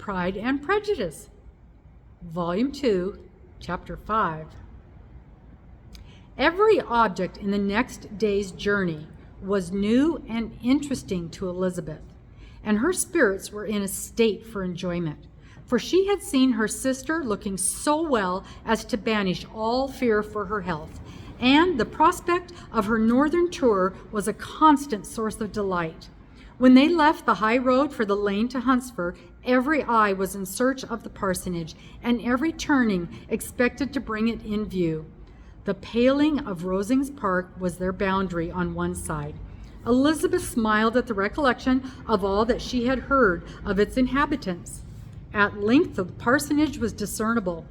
Pride and Prejudice, Volume 2, Chapter 5. Every object in the next day's journey was new and interesting to Elizabeth, and her spirits were in a state for enjoyment, for she had seen her sister looking so well as to banish all fear for her health, and the prospect of her northern tour was a constant source of delight. When they left the high road for the lane to Hunsford, every eye was in search of the parsonage, and every turning expected to bring it in view. The paling of Rosings Park was their boundary on one side. Elizabeth smiled at the recollection of all that she had heard of its inhabitants. At length the parsonage was discernible,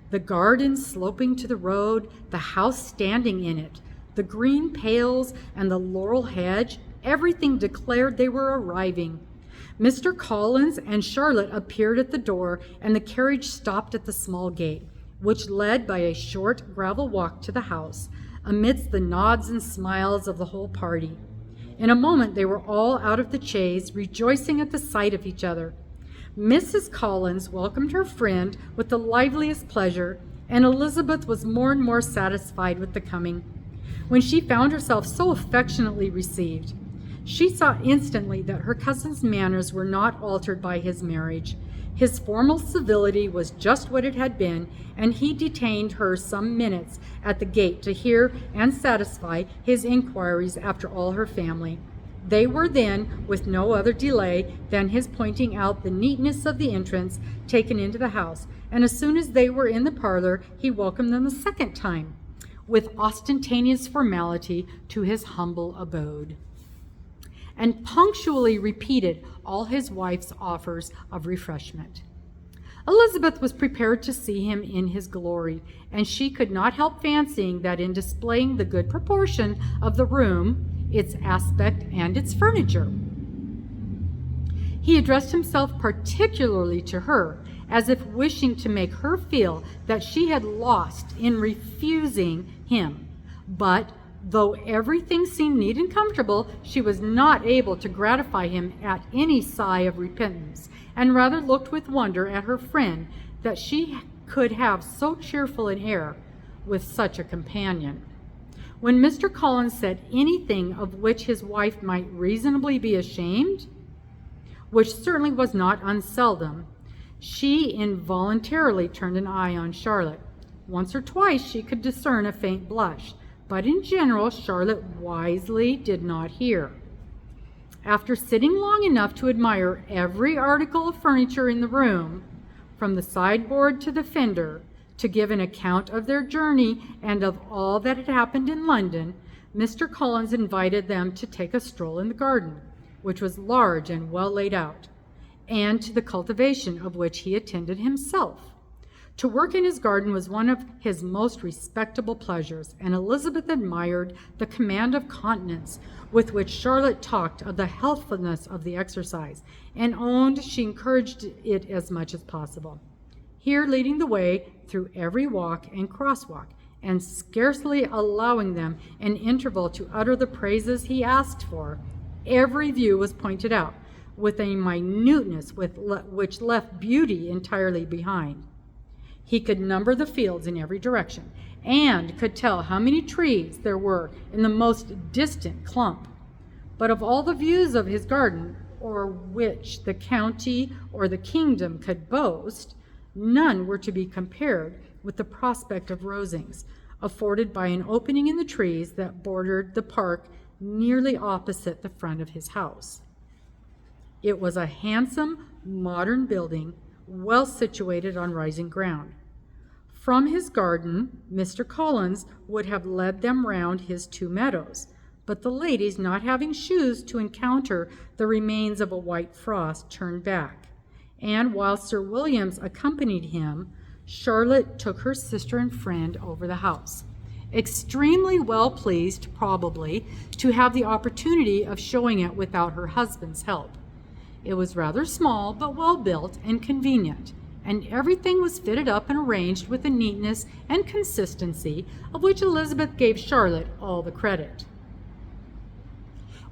the garden sloping to the road, the house standing in it, the green pales and the laurel hedge. Everything declared they were arriving. Mr. Collins and Charlotte appeared at the door, and the carriage stopped at the small gate, which led by a short gravel walk to the house, amidst the nods and smiles of the whole party. In a moment they were all out of the chaise, rejoicing at the sight of each other. Mrs. Collins welcomed her friend with the liveliest pleasure, and Elizabeth was more and more satisfied with the coming, when she found herself so affectionately received. She saw instantly that her cousin's manners were not altered by his marriage. His formal civility was just what it had been, and he detained her some minutes at the gate to hear and satisfy his inquiries after all her family. They were then, with no other delay than his pointing out the neatness of the entrance, taken into the house, and as soon as they were in the parlor, he welcomed them a second time, with ostentatious formality, to his humble abode, and punctually repeated all his wife's offers of refreshment. Elizabeth was prepared to see him in his glory, and she could not help fancying that in displaying the good proportion of the room, its aspect, and its furniture, he addressed himself particularly to her, as if wishing to make her feel that she had lost in refusing him. But though everything seemed neat and comfortable, she was not able to gratify him at any sigh of repentance, and rather looked with wonder at her friend that she could have so cheerful an air with such a companion. When Mr. Collins said anything of which his wife might reasonably be ashamed, which certainly was not unseldom, she involuntarily turned an eye on Charlotte. Once or twice she could discern a faint blush, but in general Charlotte wisely did not hear. After sitting long enough to admire every article of furniture in the room, from the sideboard to the fender, to give an account of their journey and of all that had happened in London, Mr. Collins invited them to take a stroll in the garden, which was large and well laid out, and to the cultivation of which he attended himself. To work in his garden was one of his most respectable pleasures, and Elizabeth admired the command of countenance with which Charlotte talked of the healthfulness of the exercise, and owned she encouraged it as much as possible, here leading the way through every walk and crosswalk, and scarcely allowing them an interval to utter the praises he asked for. Every view was pointed out with a minuteness which left beauty entirely behind. He could number the fields in every direction, and could tell how many trees there were in the most distant clump. But of all the views of his garden, or which the county or the kingdom could boast, none were to be compared with the prospect of Rosings, afforded by an opening in the trees that bordered the park nearly opposite the front of his house. It was a handsome, modern building, well situated on rising ground. From his garden, Mr. Collins would have led them round his 2 meadows, but the ladies, not having shoes to encounter the remains of a white frost, turned back, and while Sir Williams accompanied him, Charlotte took her sister and friend over the house, extremely well pleased, probably, to have the opportunity of showing it without her husband's help. It was rather small, but well built and convenient, and everything was fitted up and arranged with a neatness and consistency of which Elizabeth gave Charlotte all the credit.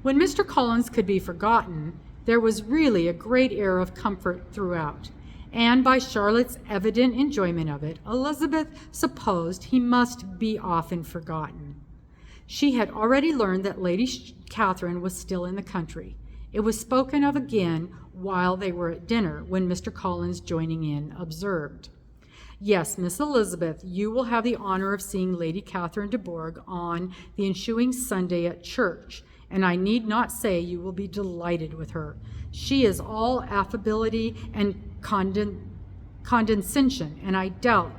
When Mr. Collins could be forgotten, there was really a great air of comfort throughout, and by Charlotte's evident enjoyment of it, Elizabeth supposed he must be often forgotten. She had already learned that Lady Catherine was still in the country. It was spoken of again while they were at dinner, when Mr. Collins, joining in, observed, "Yes, Miss Elizabeth, you will have the honor of seeing Lady Catherine de Bourgh on the ensuing Sunday at church, and I need not say you will be delighted with her. She is all affability and condescension, and I doubt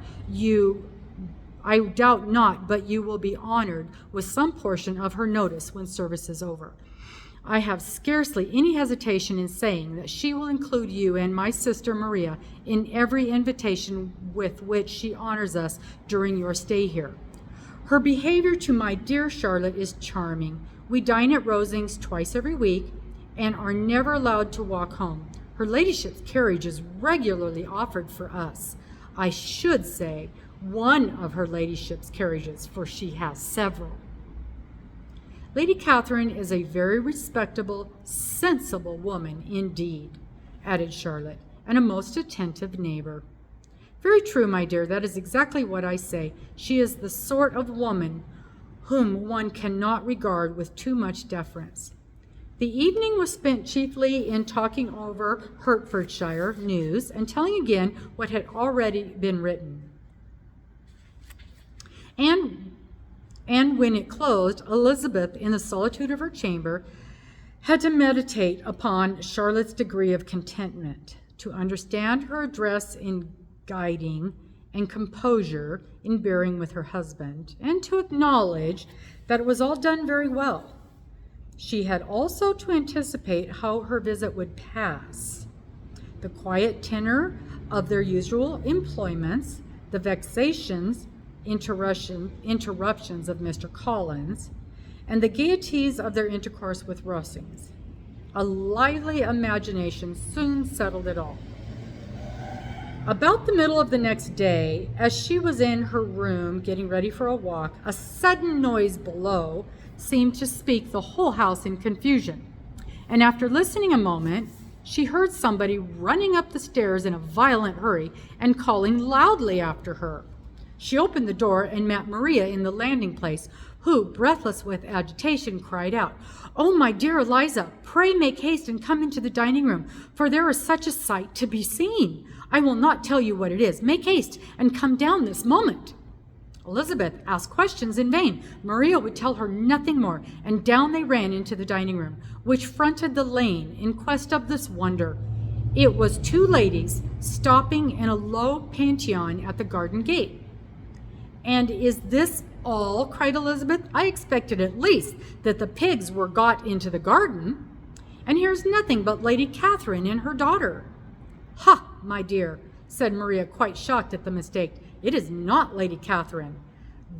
not but you will be honored with some portion of her notice when service is over. I have scarcely any hesitation in saying that she will include you and my sister Maria in every invitation with which she honors us during your stay here. Her behavior to my dear Charlotte is charming. We dine at Rosings twice every week and are never allowed to walk home. Her ladyship's carriage is regularly offered for us. I should say one of her ladyship's carriages, for she has several. Lady Catherine is a very respectable, sensible woman indeed," added Charlotte, "and a most attentive neighbor." "Very true, my dear, that is exactly what I say. She is the sort of woman whom one cannot regard with too much deference." The evening was spent chiefly in talking over Hertfordshire news and telling again what had already been written. And when it closed, Elizabeth, in the solitude of her chamber, had to meditate upon Charlotte's degree of contentment, to understand her address in guiding and composure in bearing with her husband, and to acknowledge that it was all done very well. She had also to anticipate how her visit would pass. The quiet tenor of their usual employments, the vexations, interruptions of Mr. Collins, and the gaieties of their intercourse with Rosings. A lively imagination soon settled it all. About the middle of the next day, as she was in her room getting ready for a walk, a sudden noise below seemed to speak the whole house in confusion, and after listening a moment, she heard somebody running up the stairs in a violent hurry and calling loudly after her. She opened the door and met Maria in the landing place, who, breathless with agitation, cried out, "Oh, my dear Eliza, pray make haste and come into the dining room, for there is such a sight to be seen. I will not tell you what it is. Make haste and come down this moment." Elizabeth asked questions in vain. Maria would tell her nothing more, and down they ran into the dining room, which fronted the lane, in quest of this wonder. It was two ladies stopping in a low pension at the garden gate. "And is this all?" cried Elizabeth. "I expected at least that the pigs were got into the garden. And here's nothing but Lady Catherine and her daughter." "Ha, my dear," said Maria, quite shocked at the mistake. "It is not Lady Catherine.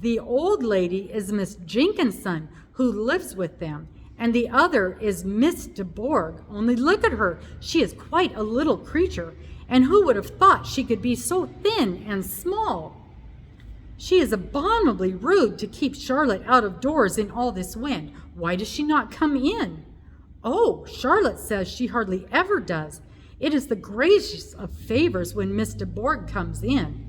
The old lady is Miss Jenkinson, who lives with them, and the other is Miss de Bourgh. Only look at her. She is quite a little creature, and who would have thought she could be so thin and small? She is abominably rude to keep Charlotte out of doors in all this wind. Why does she not come in? Oh, Charlotte says she hardly ever does. It is the greatest of favors when Miss de Bourgh comes in."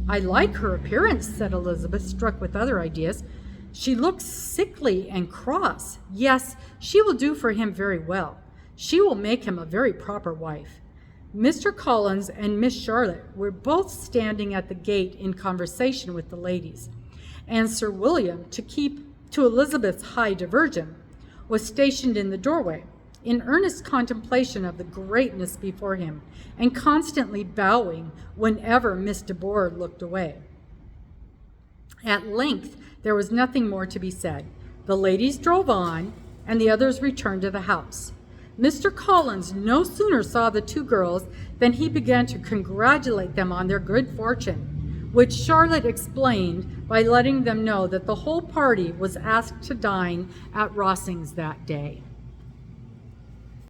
"I like her appearance," said Elizabeth, struck with other ideas. "She looks sickly and cross. Yes, she will do for him very well. She will make him a very proper wife." Mr. Collins and Miss Charlotte were both standing at the gate in conversation with the ladies, and Sir William, to keep to Elizabeth's high diversion, was stationed in the doorway, in earnest contemplation of the greatness before him, and constantly bowing whenever Miss de Bourgh looked away. At length there was nothing more to be said. The ladies drove on, and the others returned to the house. Mr. Collins no sooner saw the two girls than he began to congratulate them on their good fortune, which Charlotte explained by letting them know that the whole party was asked to dine at Rosings that day.